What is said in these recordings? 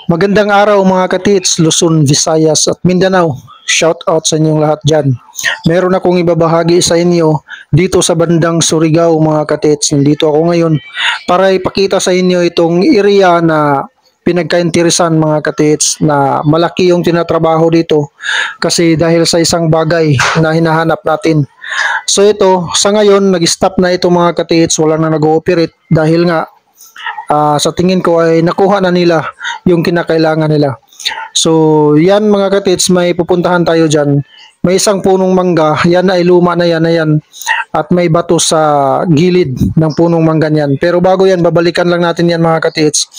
Magandang araw mga katits, Luzon, Visayas at Mindanao. Shout out sa inyong lahat dyan. Meron akong ibabahagi sa inyo dito sa bandang Surigao mga katits. Nandito ako ngayon para ipakita sa inyo itong area na pinagkainteresan mga katits na malaki yung tinatrabaho dito kasi dahil sa isang bagay na hinahanap natin. So ito, sa ngayon nag-stop na ito mga katits, wala na nag-ooperate dahil nga sa tingin ko ay nakuha na nila yung kinakailangan nila. So, yan mga katits, may pupuntahan tayo dyan. May isang punong mangga, yan ay luma na yan. At may bato sa gilid ng punong mangga niyan. Pero bago yan, babalikan lang natin yan mga katits.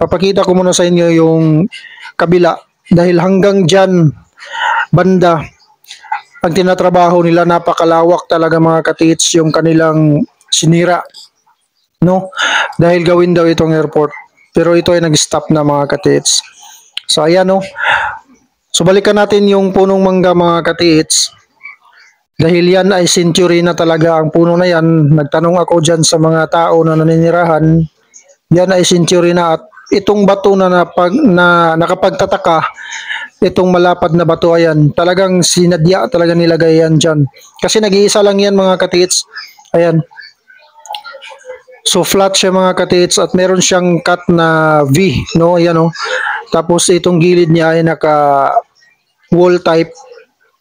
Papakita ko muna sa inyo yung kabila. Dahil hanggang dyan, banda, ang tinatrabaho nila, napakalawak talaga mga katits, yung kanilang sinira. No, dahil gawin daw itong airport, pero ito ay nag-stop na mga katits. So ayan no, so balikan natin yung punong mangga mga katits, dahil yan ay century na talaga ang puno na yan. Nagtanong ako dyan sa mga tao na naninirahan, yan ay century na. At itong bato na nakapagtataka, itong malapad na bato, ayan, talagang sinadya talaga nilagay yan dyan, kasi nag-iisa lang yan mga katits. Ayan. So flat siya mga katits at meron siyang cut na V, no? Ayan oh. Tapos itong gilid niya ay naka wall type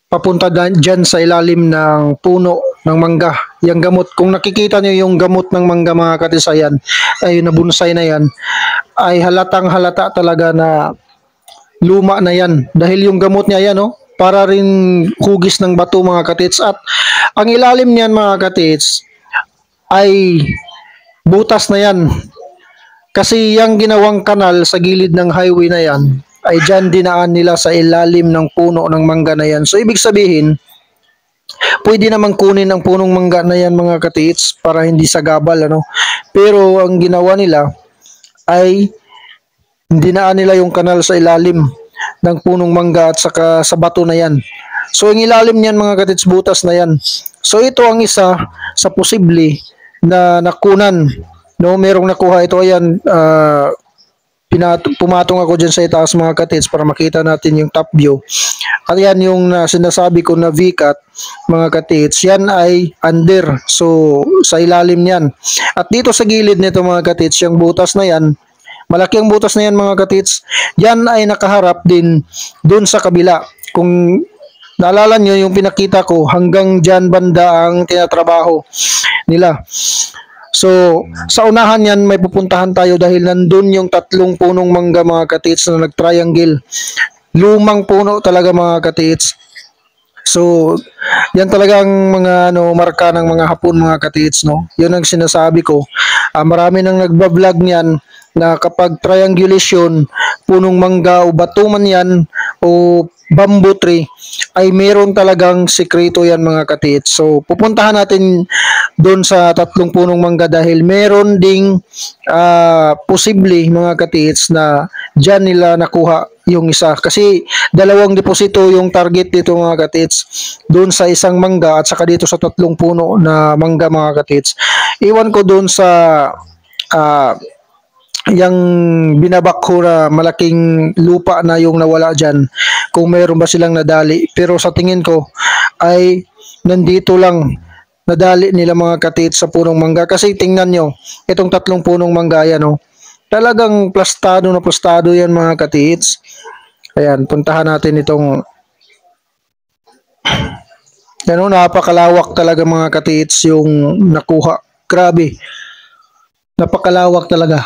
papunta diyan sa ilalim ng puno ng mangga. Yung gamot, kung nakikita niyo yung gamot ng mangga mga katits, ayan, ay nabonsai na yan, ay halatang halata talaga na luma na yan dahil yung gamot niya yan oh, para rin hugis ng bato mga katits. At ang ilalim niyan mga katits ay butas na yan. Kasi yung ginawang kanal sa gilid ng highway na yan, ay dyan dinaan nila sa ilalim ng puno ng mangga na yan. So, ibig sabihin, pwede namang kunin ang punong mangga na yan mga katits para hindi sagabal, ano. Pero, ang ginawa nila ay dinaan nila yung kanal sa ilalim ng punong mangga at saka sa bato na yan. So, ang ilalim niyan mga katits, butas na yan. So, ito ang isa sa posible na nakunan, no? Merong nakuha ito, ayan, pumatong ako dyan sa itaas mga katits para makita natin yung top view. At yan yung sinasabi ko na V-cut mga katits, yan ay under, so sa ilalim niyan. At dito sa gilid nito mga katits, yung butas na yan, malaki ang butas na yan mga katits, yan ay nakaharap din dun sa kabila. Kung naalala nyo yung pinakita ko, hanggang dyan banda ang tinatrabaho nila. So, sa unahan yan may pupuntahan tayo dahil nandun yung tatlong punong mangga mga katits na nag-triangle. Lumang puno talaga mga katits. So, yan talagang mga marka ng mga Hapon mga katits, no. Yun ang sinasabi ko. Marami nang nagba-vlog niyan na kapag triangulation, punong mangga o bato man yan o bamboo tree, ay meron talagang sekreto yan mga katits. So, pupuntahan natin doon sa tatlong punong mangga dahil meron ding posible mga katits na dyan nila nakuha yung isa. Kasi dalawang deposito yung target dito mga katits, doon sa isang mangga at saka dito sa tatlong puno na mangga mga katits. Iwan ko doon sa yung binabakho na malaking lupa na yung nawala dyan, kung mayroon ba silang nadali. Pero sa tingin ko ay nandito lang nadali nila mga katits sa punong mangga. Kasi tingnan nyo, itong tatlong punong mangga yan, oh, talagang plastado na plastado yan mga katits. Ayan, puntahan natin itong yan, oh, napakalawak talaga mga katits yung nakuha. Grabe, napakalawak talaga.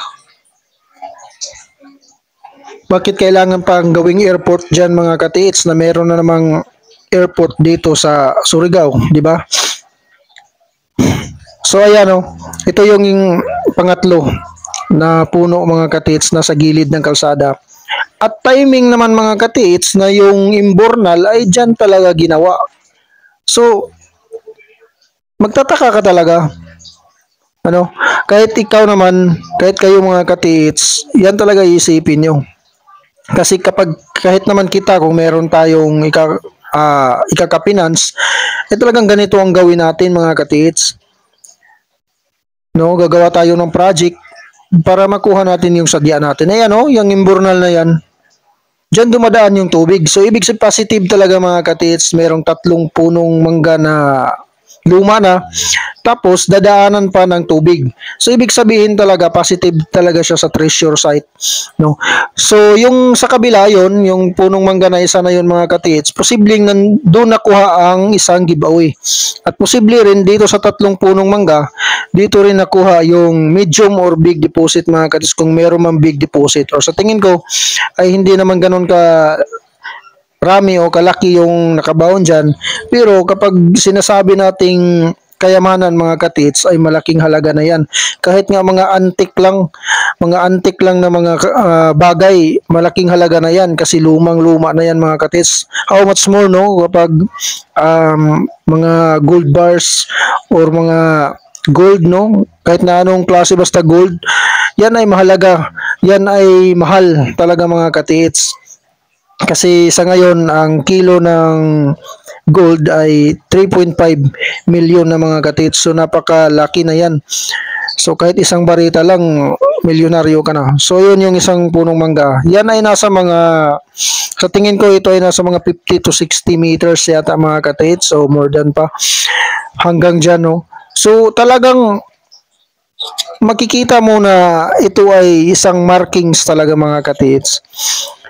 Bakit kailangan pang gawing airport dyan mga katits na meron na namang airport dito sa Surigao, di ba? So ayan oh, ito yung pangatlo na puno mga katits na sa gilid ng kalsada. At timing naman mga katits na yung imbornal ay dyan talaga ginawa. So, magtataka ka talaga. Ano, kahit ikaw naman, kahit kayo mga katits, yan talaga iisipin nyo. Kasi kahit naman kita, kung meron tayong ikaka-finance, talagang ganito ang gawin natin mga katits. No, gagawa tayo ng project, para makuha natin yung sadya natin. Ayan oh, yung imburnal na yan. Diyan dumadaan yung tubig. So, ibig sabihin positive talaga mga katits. Merong 3 punong mangga na luma na. Tapos, dadaanan pa ng tubig. So, ibig sabihin talaga, positive talaga siya sa treasure site. No? So, yung sa kabila yon, yung punong mangga na isa na yun mga katits, posibleng doon nakuha ang isang giveaway. At posible rin dito sa 3 punong mangga, dito rin nakuha yung medium or big deposit mga katits kung meron mang big deposit. Or sa tingin ko, ay hindi naman ganun ka rami o kalaki yung nakabaon dyan. Pero kapag sinasabi nating kayamanan mga katits ay malaking halaga na yan. Kahit nga mga antik lang na mga bagay, malaking halaga na yan kasi lumang-luma na yan mga katits. How much more no kapag mga gold bars or mga gold no, kahit na anong klase basta gold, yan ay mahalaga. Yan ay mahal talaga mga katits. Kasi sa ngayon, ang kilo ng gold ay 3.5 million na mga katits. So, napakalaki na yan. So, kahit isang barita lang, milyonaryo ka na. So, yun yung isang punong mangga. Yan ay nasa mga, sa tingin ko ito ay nasa mga 50 to 60 meters yata mga katits. So, more than pa. Hanggang dyan, no? So, talagang makikita mo na ito ay isang markings talaga mga katits.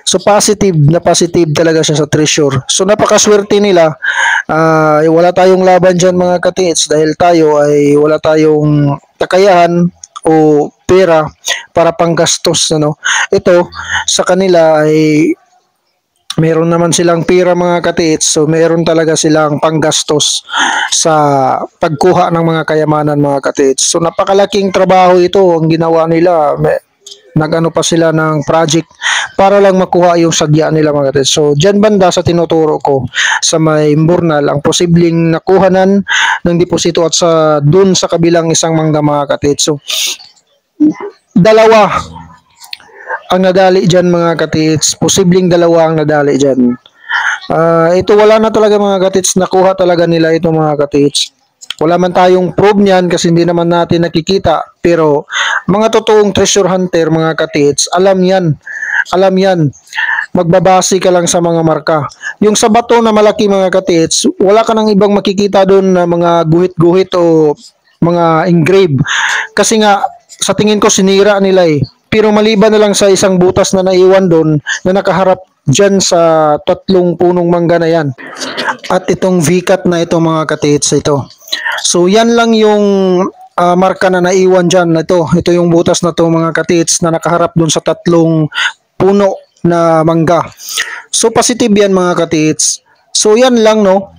So positive talaga siya sa treasure. So napakaswerte nila. Wala tayong laban dyan mga katits dahil tayo ay wala tayong kakayahan o pera para panggastos. Ano? Ito sa kanila ay meron naman silang pera mga katits. So meron talaga silang panggastos sa pagkuha ng mga kayamanan mga katits. So napakalaking trabaho ito ang ginawa nila. Nagano pa sila ng project para lang makuha yung sadya nila mga katits. So, dyan banda sa tinuturo ko sa may Imburnal, ang posibleng nakuhanan ng deposito at sa dun sa kabilang isang mangga mga katits. So, dalawa ang nadali dyan mga katits. Posibleng dalawa ang nadali dyan. Ito wala na talaga mga katits. Nakuha talaga nila ito mga katits. Wala man tayong proof niyan kasi hindi naman natin nakikita. Pero mga totoong treasure hunter, mga katits, alam yan. Alam yan. Magbabase ka lang sa mga marka. Yung sa bato na malaki mga katits, wala ka nang ibang makikita doon na mga guhit-guhit o mga engrave. Kasi nga, sa tingin ko sinira nila eh. Pero maliban na lang sa isang butas na naiwan doon na nakaharap dyan sa 3 punong mangga na yan. At itong VCAT na ito mga katits, ito. So yan lang yung marka na naiwan dyan. Ito yung butas na to mga katits na nakaharap dun sa 3 puno na mangga. So positive yan mga katits. So yan lang no.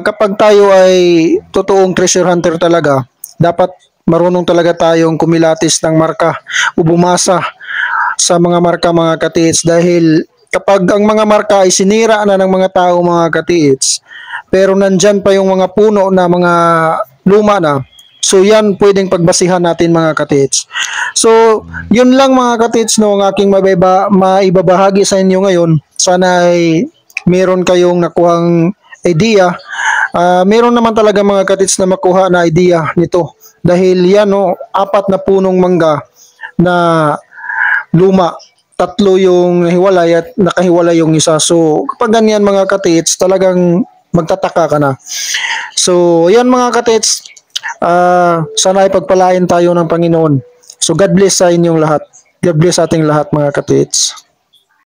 Kapag tayo ay totoong treasure hunter talaga, dapat marunong talaga tayong kumilatis ng marka o bumasa sa mga marka mga katits dahil kapag ang mga marka ay sinira na ng mga tao mga katits, pero nandyan pa yung mga puno na mga luma na, so yan pwedeng pagbasihan natin mga katits. So yun lang mga katits no, ang aking maibabahagi sa inyo ngayon. Sana ay meron kayong nakuhang idea. Meron naman talaga mga katits na makuha na idea nito dahil yan no, 4 na punong mangga na luma, 3 yung nahiwalay at nakahiwalay yung isa. So kapag ganyan mga katits, talagang magtataka ka na. So yan mga katits, sana ay pagpalain tayo ng Panginoon. So God bless sa inyong lahat. God bless sa ating lahat mga katits.